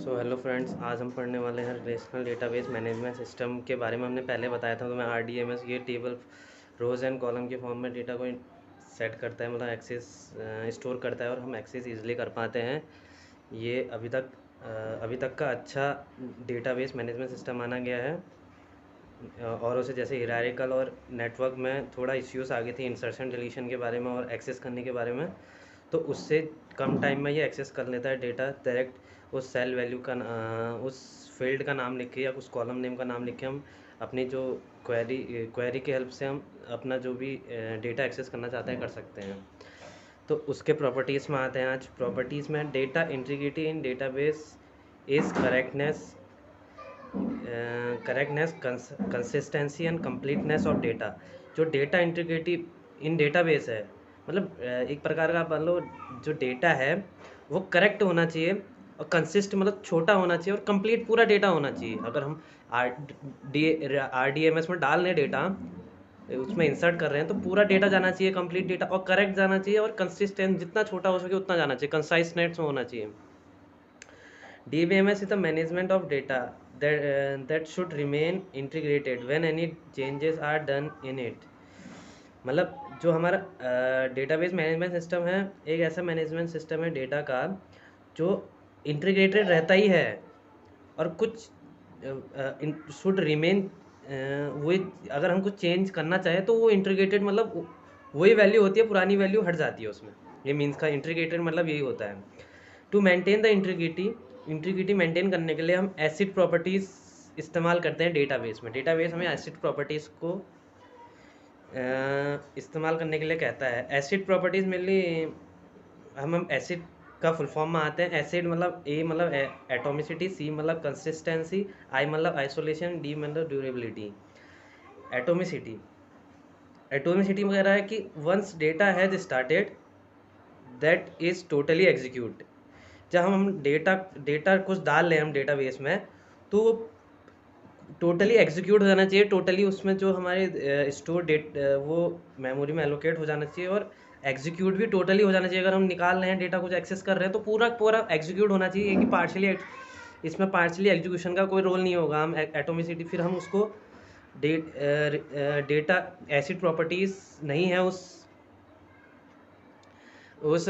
So hello friends, आज हम पढ़ने वाले हैं रिलेशनल डेटाबेस मैनेजमेंट सिस्टम के बारे में। हमने पहले बताया था, तो मैं आरडीएमएस ये टेबल रोज एंड कॉलम के फॉर्म में डेटा को सेट करता है, मतलब एक्सेस स्टोर करता है और हम एक्सेस इजीली कर पाते हैं। ये अभी तक का अच्छा डेटाबेस मैनेजमेंट सिस्टम माना गया है। और उसे जैसे हिरारिकल और नेटवर्क में थोड़ा इश्यूज आ गए थे इंसर्शन डिलीशन के बारे में और एक्सेस करने के बारे में, तो उससे कम टाइम में ये एक्सेस कर लेता है डेटा डायरेक्ट। उस सेल वैल्यू का उस फील्ड का नाम लिख के या उस कॉलम नेम का नाम लिख के हम अपनी जो क्वेरी के हेल्प से हम अपना जो भी डेटा एक्सेस करना चाहते हैं कर सकते हैं। तो उसके प्रॉपर्टीज़ में आते हैं। आज प्रॉपर्टीज़ में data integrity in database is correctness, consistency and completeness of data. जो डेटा इंटीग्रिटी इन डेटाबेस है, मतलब एक प्रकार का मान लो जो डेटा है वो करेक्ट होना चाहिए और कंसिस्ट मतलब छोटा होना चाहिए और कंप्लीट पूरा डेटा होना चाहिए। अगर हम आर डी एम एस में डाल रहे डेटा, उसमें इंसर्ट कर रहे हैं, तो पूरा डेटा जाना चाहिए, कंप्लीट डेटा, और करेक्ट जाना चाहिए और कंसिस्टेंट जितना छोटा हो सके उतना जाना चाहिए, कंसाइसनेस में होना चाहिए। DBMS is the management of data that should remain integrated when any changes are done in it। मतलब जो हमारा डेटाबेस मैनेजमेंट सिस्टम है, एक ऐसा मैनेजमेंट सिस्टम है डेटा का जो इंटीग्रेटेड रहता ही है और कुछ शुड रिमेन विद। अगर हम कुछ चेंज करना चाहें तो वो इंटीग्रेटेड, मतलब वही वैल्यू होती है, पुरानी वैल्यू हट जाती है उसमें। ये मीन्स का इंटीग्रेटेड मतलब यही होता है। To maintain the integrity maintain करने के लिए हम एसिड प्रॉपर्टीज़ इस्तेमाल करते हैं डेटाबेस में। डेटाबेस हमें एसिड प्रॉपर्टीज़ को इस्तेमाल करने के लिए कहता है। एसिड प्रॉपर्टीज़ मेनली हम एसिड का फुल फॉर्म में आते हैं। एसिड मतलब ए मतलब एटोमिसिटी, सी मतलब कंसिस्टेंसी, आई मतलब आइसोलेशन, डी मतलब ड्यूरेबिलिटी। एटोमिसिटी एटोमिसिटी वगैरह है कि once data has started that is totally execute. जब हम डेटा कुछ डाल रहे हैं हम डेटाबेस में, तो टोटली एग्जीक्यूट हो जाना चाहिए। टोटली उसमें जो हमारे स्टोर डेट वो मेमोरी में एलोकेट हो जाना चाहिए और एग्जीक्यूट भी टोटली हो जाना चाहिए। अगर हम निकाल रहे हैं डेटा, कुछ एक्सेस कर रहे हैं, तो पूरा पूरा एग्जीक्यूट होना चाहिए कि पार्शली, इसमें पार्शली एग्जीक्यूशन का कोई रोल नहीं होगा। हम एटोमिसिटी फिर हम उसको डेटा एसिड प्रॉपर्टीज नहीं है उस उस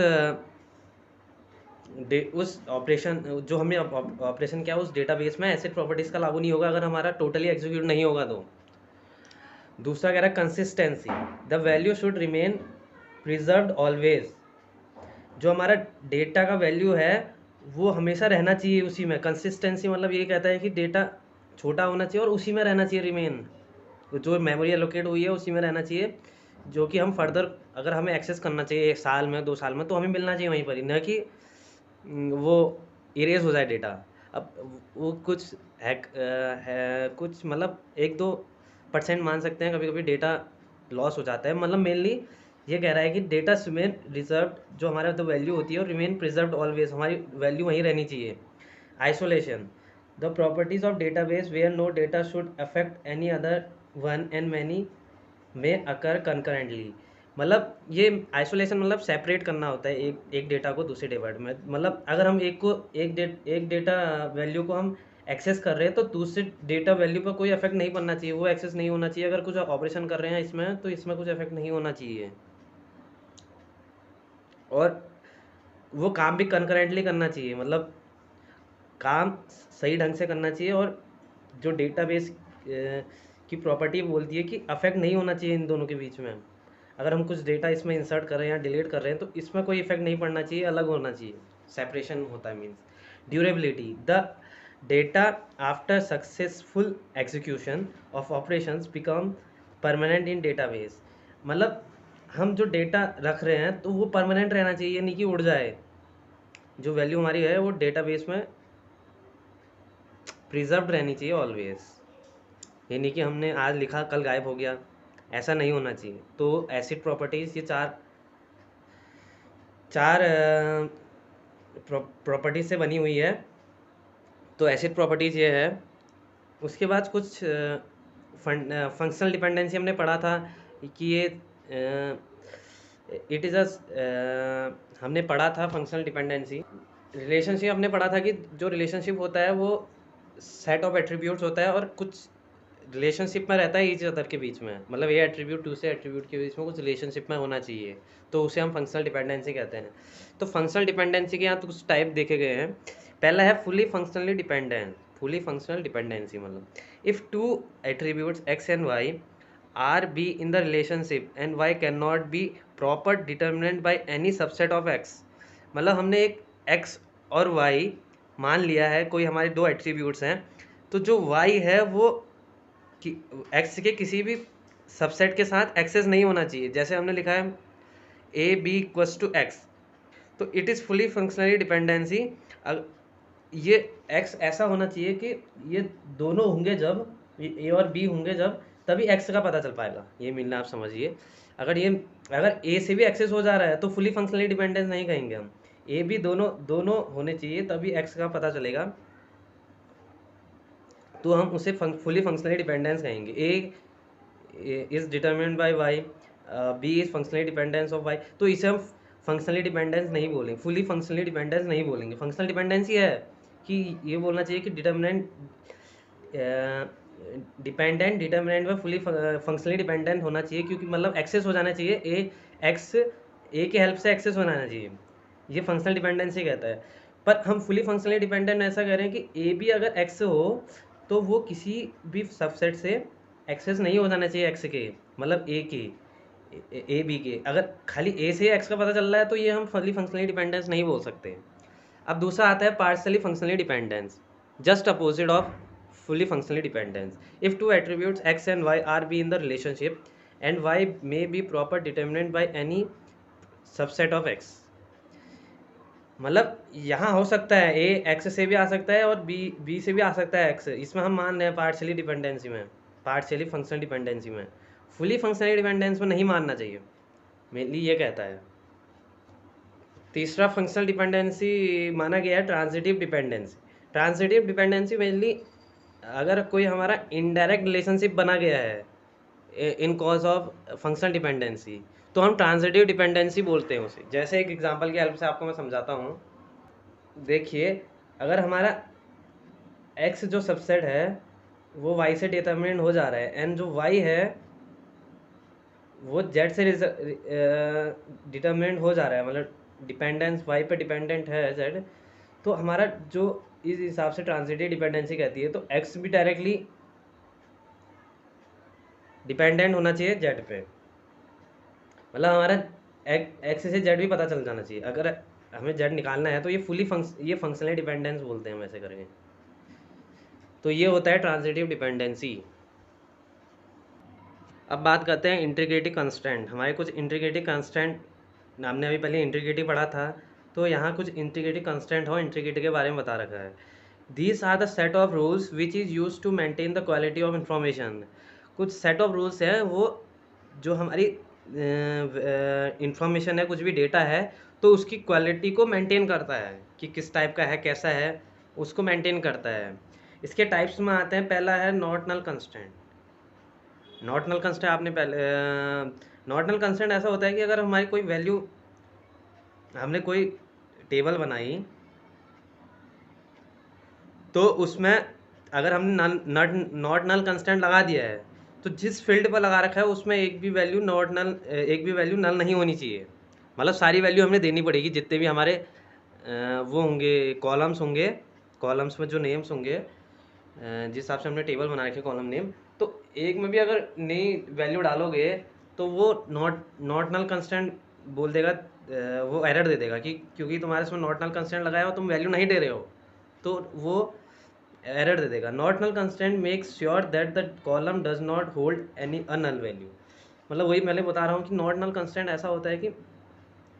ऑपरेशन जो हमें ऑपरेशन क्या उस डेटाबेस में एसिड प्रॉपर्टीज़ का लागू नहीं होगा अगर हमारा टोटली एग्जीक्यूट नहीं होगा तो। दूसरा कह रहा है consistency, the value should remain preserved always. जो हमारा डेटा का वैल्यू है वो हमेशा रहना चाहिए उसी में। कंसिस्टेंसी मतलब ये कहता है कि डेटा छोटा होना चाहिए और उसी में रहना चाहिए, रिमेन, जो मेमोरी एलोकेट हुई है उसी में रहना चाहिए। जो कि हम फर्दर अगर हमें एक्सेस करना चाहिए 1 साल में 2 साल में, तो हमें मिलना चाहिए वहीं पर ही, न कि वो इरेज हो जाए डेटा। अब वो कुछ है कुछ मतलब 1-2% मान सकते हैं कभी कभी डेटा लॉस हो जाता है। मतलब मेनली ये कह रहा है कि डेटा रिमेन रिजर्व, जो हमारा तो वैल्यू होती है और रिमेन प्रिजर्व्ड ऑलवेज, हमारी वैल्यू वहीं रहनी चाहिए। Isolation, the properties of database where no data should affect any other one and many में अकर कंकरेंटली। मतलब ये आइसोलेशन मतलब सेपरेट करना होता है एक एक डेटा को दूसरे डेटा में। मतलब अगर हम एक डेटा वैल्यू को हम एक्सेस कर रहे हैं, तो दूसरे डेटा वैल्यू पर कोई इफेक्ट नहीं पड़ना चाहिए, वो एक्सेस नहीं होना चाहिए। अगर कुछ ऑपरेशन कर रहे हैं इसमें, तो इसमें कुछ इफेक्ट नहीं होना चाहिए और वो काम भी कंकरेंटली करना चाहिए। मतलब काम सही ढंग से करना चाहिए। और जो डेटाबेस की प्रॉपर्टी बोलती है कि अफेक्ट नहीं होना चाहिए इन दोनों के बीच में। अगर हम कुछ डेटा इसमें इंसर्ट कर रहे हैं या डिलीट कर रहे हैं, तो इसमें कोई इफेक्ट नहीं पड़ना चाहिए, अलग होना चाहिए, सेपरेशन होता है means. Durability, the data after successful execution of operations become permanent in database. मतलब हम जो डेटा रख रहे हैं तो वो परमानेंट रहना चाहिए, नहीं कि उड़ जाए। जो वैल्यू हमारी है वो डेटाबेस में प्रिजर्व्ड रहनी चाहिए ऑलवेज। ये नहीं कि हमने आज लिखा कल गायब हो गया, ऐसा नहीं होना चाहिए। तो एसिड प्रॉपर्टीज़ ये चार चार प्रॉपर्टीज से बनी हुई है। तो एसिड प्रॉपर्टीज़ ये है। उसके बाद कुछ फंक्शनल डिपेंडेंसी हमने पढ़ा था कि ये इट इज़ अ हमने पढ़ा था फंक्शनल डिपेंडेंसी। रिलेशनशिप हमने पढ़ा था कि जो रिलेशनशिप होता है वो सेट ऑफ एट्रीब्यूट्स होता है और कुछ रिलेशनशिप में रहता है ईच अदर के बीच में, मतलब ये एट्रीब्यूट दूसरे एट्रीब्यूट के बीच में कुछ रिलेशनशिप में होना चाहिए, तो उसे हम फंक्शनल डिपेंडेंसी कहते हैं। तो फंक्शनल डिपेंडेंसी के यहाँ तो कुछ टाइप देखे गए हैं। पहला है fully functionally dependent, fully functional dependency मतलब if two attributes X and Y are be in the relationship and Y can not be proper determinant by any subset of X. मतलब हमने एक एक्स और वाई मान लिया है, कोई हमारे दो एट्रीब्यूट्स हैं, तो जो वाई है वो एक्स के किसी भी सबसेट के साथ एक्सेस नहीं होना चाहिए। जैसे हमने लिखा है A B equals to X, तो it is fully functionally dependency. ये एक्स ऐसा होना चाहिए कि ये दोनों होंगे जब, ए और बी होंगे जब, तभी एक्स का पता चल पाएगा। ये मिलना आप समझिए। अगर ए से भी एक्सेस हो जा रहा है तो फुली फंक्शनली डिपेंडेंस नहीं कहेंगे हम, ए बी दोनों दोनों होने चाहिए तभी एक्स का पता चलेगा, तो हम उसे फुली फंक्शनली डिपेंडेंस कहेंगे। A is determined by Y, B is functionally dependence of Y, तो इसे हम फंक्शनली डिपेंडेंस नहीं बोलेंगे, फुली फंक्शनली डिपेंडेंस नहीं बोलेंगे। फंक्शनल डिपेंडेंसी है कि ये बोलना चाहिए कि डिपेंडेंट डिटर्मिनेंट में फुली फंक्शनली डिपेंडेंट होना चाहिए, क्योंकि मतलब एक्सेस हो जाना चाहिए, ए की हेल्प से एक्सेस होना चाहिए, ये फंक्शनल डिपेंडेंसी कहता है। पर हम फुली फंक्शनली डिपेंडेंट ऐसा कह रहे हैं कि ए भी अगर एक्स हो तो वो किसी भी सबसेट से एक्सेस नहीं हो जाना चाहिए एक्स के, मतलब ए बी के। अगर खाली ए से एक्स का पता चल रहा है तो ये हम फुली फंक्शनली डिपेंडेंस नहीं बोल सकते। अब दूसरा आता है partially functionally dependence, just opposite of fully functionally dependence. If two attributes x and y are be in the relationship and y may be proper determinant by any subset of x, मतलब यहाँ हो सकता है ए x से भी आ सकता है और बी से भी आ सकता है एक्स, इसमें हम मान रहे हैं पार्शियली डिपेंडेंसी में, पार्शियली फंक्शनल डिपेंडेंसी में। फुली फंक्शनल डिपेंडेंस में नहीं मानना चाहिए, मेनली ये कहता है। तीसरा फंक्शनल डिपेंडेंसी माना गया है transitive dependency. Transitive dependency mainly अगर कोई हमारा इनडायरेक्ट रिलेशनशिप बना गया है इन कॉज ऑफ फंक्शनल डिपेंडेंसी, तो हम ट्रांजिटिव डिपेंडेंसी बोलते हैं उसे। जैसे एक एग्जांपल की हेल्प से आपको मैं समझाता हूँ। देखिए, अगर हमारा एक्स जो सबसेट है वो वाई से डिटर्मिनेंट हो जा रहा है एंड जो वाई है वो जेड से डिटर्मिनेंट हो जा रहा है, मतलब डिपेंडेंस वाई पे डिपेंडेंट है जेड, तो हमारा जो इस हिसाब से ट्रांजिटिव डिपेंडेंसी कहती है, तो एक्स भी डायरेक्टली डिपेंडेंट होना चाहिए जेड पे, मतलब हमारा एक्स से जेड भी पता चल जाना चाहिए। अगर हमें जेड निकालना है तो ये ये फंक्शनली डिपेंडेंस बोलते हैं वैसे करके। तो ये होता है ट्रांजिटिव डिपेंडेंसी। अब बात करते हैं इंटीग्रिटी कंस्टेंट। हमारे कुछ इंटीग्रिटी कंस्टेंट, हमने अभी पहले इंटीग्रिटी पढ़ा था, तो यहाँ कुछ इंटीग्रिटी कंस्टेंट हो इंटीग्रिटी के बारे में बता रखा है। These are the set of rules which is use to maintain the quality of information. कुछ सेट ऑफ रूल्स हैं वो जो हमारी इंफॉर्मेशन है, कुछ भी डेटा है, तो उसकी क्वालिटी को मेंटेन करता है कि किस टाइप का है, कैसा है, उसको मेंटेन करता है। इसके टाइप्स में आते हैं, पहला है not null constant. Not null constant आपने पहले नॉट नल कंस्टेंट ऐसा होता है कि अगर हमारी कोई वैल्यू, हमने कोई टेबल बनाई तो उसमें अगर हमने नॉट नल कंस्टेंट लगा दिया है तो जिस फील्ड पर लगा रखा है उसमें एक भी वैल्यू नल नहीं होनी चाहिए। मतलब सारी वैल्यू हमें देनी पड़ेगी, जितने भी हमारे वो होंगे कॉलम्स होंगे, कॉलम्स में जो नेम्स होंगे जिस हिसाब से हमने टेबल बना रखे कॉलम नेम, तो एक में भी अगर नई वैल्यू डालोगे तो वो नॉट नल कंस्टेंट बोल देगा, वो एरर दे देगा कि क्योंकि तुम्हारे इसमें नॉट नल कंस्टेंट लगाया हो, तुम वैल्यू नहीं दे रहे हो, तो वो एरर दे देगा। Not null constant makes sure that the column does not hold any null value. मतलब वही मैं बता रहा हूँ कि नॉट नल कंस्टेंट ऐसा होता है कि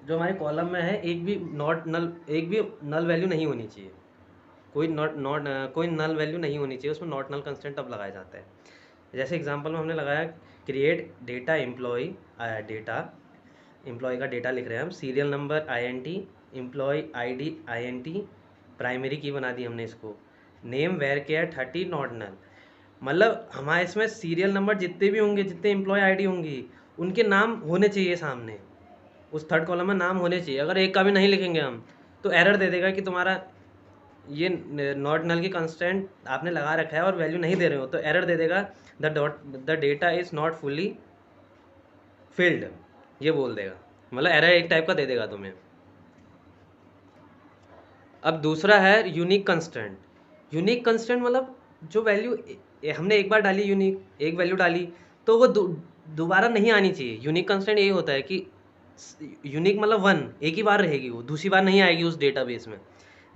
जो हमारे कॉलम में है एक भी नल वैल्यू नहीं होनी चाहिए, कोई नल वैल्यू नहीं होनी चाहिए उसमें, नॉट नल कंस्टेंट तब लगाया जाता है। जैसे एग्जांपल में हमने लगाया क्रिएट डेटा एम्प्लॉय, का डेटा लिख रहे हैं हम, serial number INT, employ ID INT, primary key बना दी हमने इसको, name varchar 30 not null. मतलब हमारे इसमें सीरियल नंबर जितने भी होंगे, जितने एम्प्लॉय ID होंगी, उनके नाम होने चाहिए सामने, उस थर्ड कॉलम में नाम होने चाहिए। अगर एक का भी नहीं लिखेंगे हम तो एरर दे देगा कि तुम्हारा ये नॉट नल की कंस्टेंट आपने लगा रखा है और वैल्यू नहीं दे रहे हो, तो एरर दे देगा the data is not fully filled, ये बोल देगा, मतलब एरर एक टाइप का दे देगा तुम्हें। अब दूसरा है यूनिक कंस्टेंट। यूनिक कंस्टेंट मतलब जो वैल्यू हमने एक बार डाली, यूनिक एक वैल्यू डाली, तो वो दोबारा नहीं आनी चाहिए। यूनिक कंस्टेंट यही होता है कि यूनिक मतलब वन, एक ही बार रहेगी, वो दूसरी बार नहीं आएगी उस डेटाबेस में।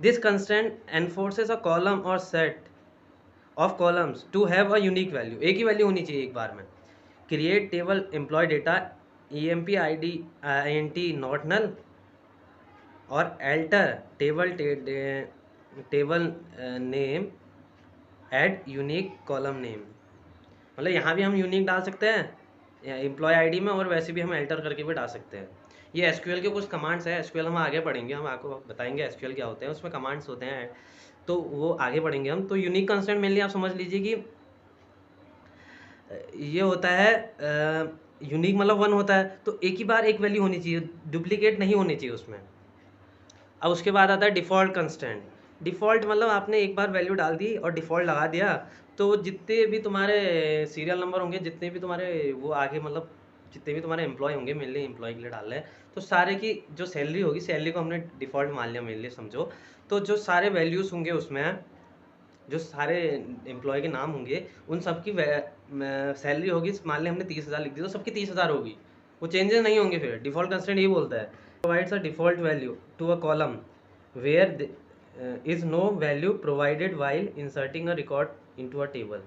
This constant enforces a column or set of columns to have a unique value, एक ही वैल्यू होनी चाहिए एक बार में। Create table employ data EMP ID INT not null और alter table name add unique column name, मतलब यहाँ भी हम यूनिक डाल सकते हैं एम्प्लॉय आईडी में, और वैसे भी हम एल्टर करके भी डाल सकते हैं। ये एसक्यूएल के कुछ कमांड्स हैं, एसक्यूएल हम आगे पढ़ेंगे, हम आपको बताएंगे एसक्यूएल क्या होते हैं, उसमें कमांड्स होते हैं, तो वो आगे पढ़ेंगे हम। तो यूनिक कंस्टेंट मेनली आप समझ लीजिए कि ये होता है यूनिक मतलब वन होता है, तो एक ही बार एक वैल्यू होनी चाहिए, डुप्लीकेट नहीं होनी चाहिए उसमें। अब उसके बाद आता है डिफ़ॉल्ट कंस्टेंट। डिफ़ॉल्ट मतलब आपने एक बार वैल्यू डाल दी और डिफ़ॉल्ट लगा दिया, तो जितने भी तुम्हारे सीरियल नंबर होंगे, जितने भी तुम्हारे वो आगे मतलब जितने भी तुम्हारे एम्प्लॉय होंगे, मेनली एम्प्लॉय के लिए डाल रहे हैं, तो सारे की जो सैलरी होगी, सैलरी को हमने डिफ़ॉल्ट मान लिया मेनली समझो। तो जो सारे वैल्यूज़ होंगे उसमें, जो सारे एम्प्लॉय के नाम होंगे, उन सब की सैलरी होगी, मान लिया हमने 30,000 लिख दी, तो सबकी 30,000 होगी, वो चेंजेस नहीं होंगे। फिर डिफ़ॉल्ट कंस्टेंट ये बोलता है provides a default value to a column where is no value provided while inserting a record into a table।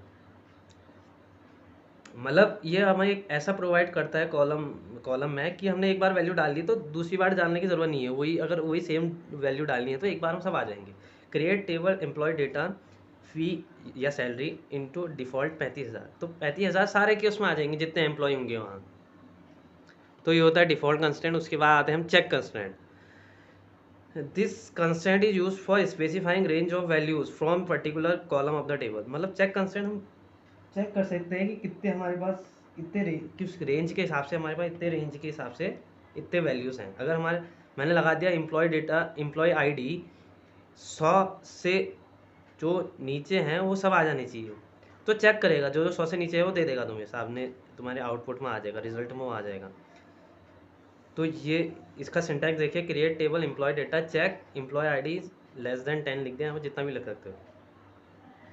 मतलब ये हमें एक ऐसा प्रोवाइड करता है कॉलम में कि हमने एक बार वैल्यू डाल दी तो दूसरी बार डालने की ज़रूरत नहीं है, वही अगर वही सेम वैल्यू डालनी है तो एक बार हम सब आ जाएंगे। क्रिएट टेबल एम्प्लॉय डेटा फी या सैलरी इनटू डिफ़ॉल्ट 35,000, तो 35,000 सारे के उसमें आ जाएंगे जितने एम्प्लॉय होंगे वहाँ। तो ये होता है डिफ़ॉल्ट कंस्टेंट। उसके बाद आते हैं हम check constant. This constant is use for specifying range of values from particular column of the table. मतलब चेक कंस्टेंट हम चेक कर सकते हैं कि कितने हमारे पास, कितने किस रेंज के हिसाब से हमारे पास इतने रेंज के हिसाब से इतने वैल्यूज़ हैं। अगर हमारे मैंने लगा दिया एम्प्लॉय डेटा एम्प्लॉय आईडी 100 से जो नीचे हैं वो सब आ जाने चाहिए, तो चेक करेगा, जो जो 100 से नीचे है वो दे देगा तुम्हें, सामने तुम्हारे आउटपुट में आ जाएगा, रिजल्ट में वो आ जाएगा। तो ये इसका सिंटैक्स देखिए, create table employ data check employ ID less than 10 लिख दें, यहाँ पे जितना भी लिख सकते हो,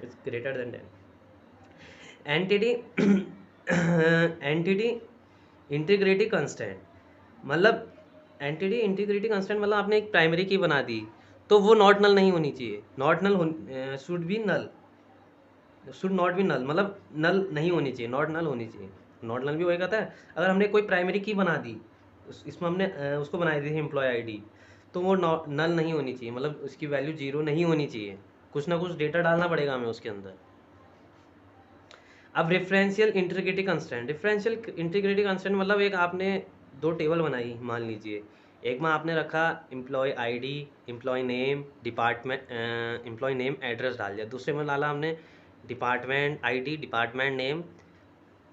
it's greater than 10। Entity entity integrity constant, मतलब एंटिटी इंटीग्रिटी कंस्टेंट मतलब आपने एक प्राइमरी की बना दी, तो वो नॉट नल नहीं होनी चाहिए, not null should be null, should not be null, मतलब नल नहीं होनी चाहिए, नॉट नल होनी चाहिए। नॉट नल भी वही कहता है, अगर हमने कोई प्राइमरी की बना दी, इसमें हमने उसको बनाई दी थी एम्प्लॉय आईडी, तो वो नल नहीं होनी चाहिए, मतलब उसकी वैल्यू 0 नहीं होनी चाहिए, कुछ ना कुछ डेटा डालना पड़ेगा हमें उसके अंदर। अब referential integrity constant, referential integrity constant मतलब एक आपने दो टेबल बनाई मान लीजिए, एक में आपने रखा employ ID, employ name, department, employ name address डाल दिया, दूसरे में डाला हमने डिपार्टमेंट आईडी, डिपार्टमेंट नेम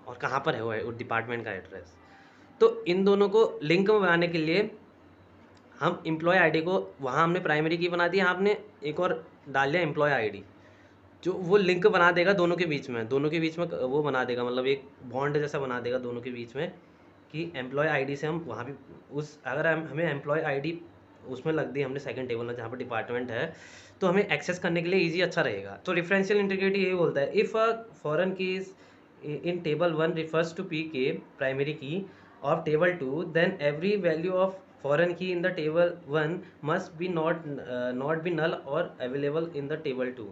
और कहाँ पर है वो डिपार्टमेंट का एड्रेस। तो इन दोनों को लिंक में बनाने के लिए हम एम्प्लॉय आईडी को, वहाँ हमने प्राइमरी की बना दी, यहाँ आपने एक और डाल दिया एम्प्लॉय आईडी, जो वो लिंक बना देगा दोनों के बीच में, दोनों के बीच में वो बना देगा, मतलब एक बॉन्ड जैसा बना देगा दोनों के बीच में, कि एम्प्लॉय आईडी से हम वहाँ भी उस, अगर हमें एम्प्लॉय आईडी उसमें लग दी हमने सेकंड टेबल में जहाँ पर डिपार्टमेंट है, तो हमें एक्सेस करने के लिए ईजी अच्छा रहेगा। तो रेफरेंशियल इंटीग्रिटी यही बोलता है, इफ़ अ फॉरेन की in table 1 refers to pk primary key of table 2, then every value of foreign key in the table 1 must be not be null or available in the table 2।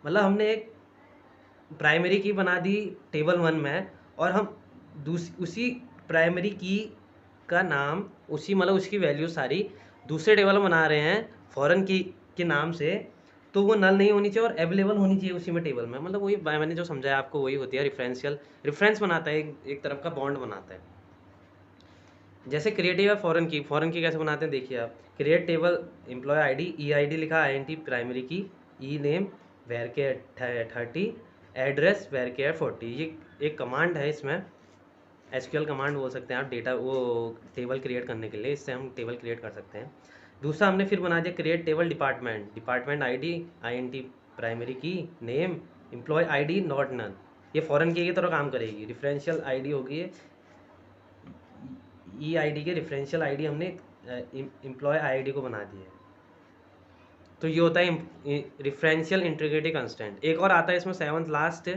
मतलब हमने एक primary key बना दी table 1 में, और हम उसी primary की का नाम, उसी मतलब उसकी वैल्यू सारी दूसरे टेबल में बना रहे हैं फॉरेन की के नाम से, तो वो नल नहीं होनी चाहिए और अवेलेबल होनी चाहिए उसी में टेबल में। मतलब वही मैंने जो समझाया आपको वही होती है रेफरेंशियल, रेफरेंस बनाता है, एक तरफ का बॉन्ड बनाता है। जैसे क्रिएटिव है फॉरेन की कैसे बनाते हैं देखिए आप, create table employ ID, E I D लिखा INT primary key, E name where के 30, एड्रेस वेर के 40। ये एक कमांड है, इसमें SQL कमांड बोल सकते हैं आप, डेटा वो टेबल क्रिएट करने के लिए, इससे हम टेबल क्रिएट कर सकते हैं। दूसरा हमने फिर बना दिया create table department, department ID INT primary key name employ ID not null, ये फॉरेन की तरह काम करेगी। रेफरेंशियल आईडी होगी EID के रेफरेंशियल आईडी हमने एम्प्लॉय आईडी को बना दिया है। तो ये होता है रेफरेंशियल इंटीग्रिटी कंस्ट्रेंट। एक और आता है इसमें 7th लास्ट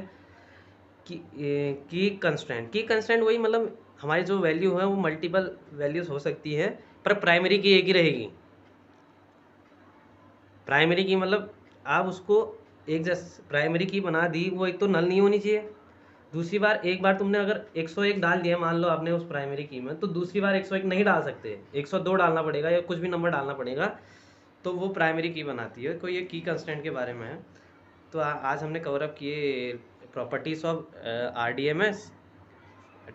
की कंस्ट्रेंट। की कंस्ट्रेंट वही मतलब हमारी जो वैल्यू है वो मल्टीपल वैल्यूज हो सकती है पर प्राइमरी की एक ही रहेगी। प्राइमरी की मतलब आप उसको एक जैसे प्राइमरी की बना दी, वो एक तो नल नहीं होनी चाहिए। दूसरी बार एक बार तुमने अगर 101 डाल दिया मान लो आपने उस प्राइमरी की में, तो दूसरी बार 101 नहीं डाल सकते, 102 डालना पड़ेगा या कुछ भी नंबर डालना पड़ेगा, तो वो प्राइमरी की बनाती है। कोई ये की कंस्टेंट के बारे में है। तो आज हमने कवर अप किए properties of RDMS,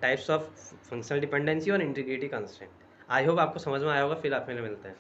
types of functional dependency और इंटीग्रिटी कंस्टेंट। आई होप आपको समझ में आया होगा। फिर आप मेरे मिलते हैं।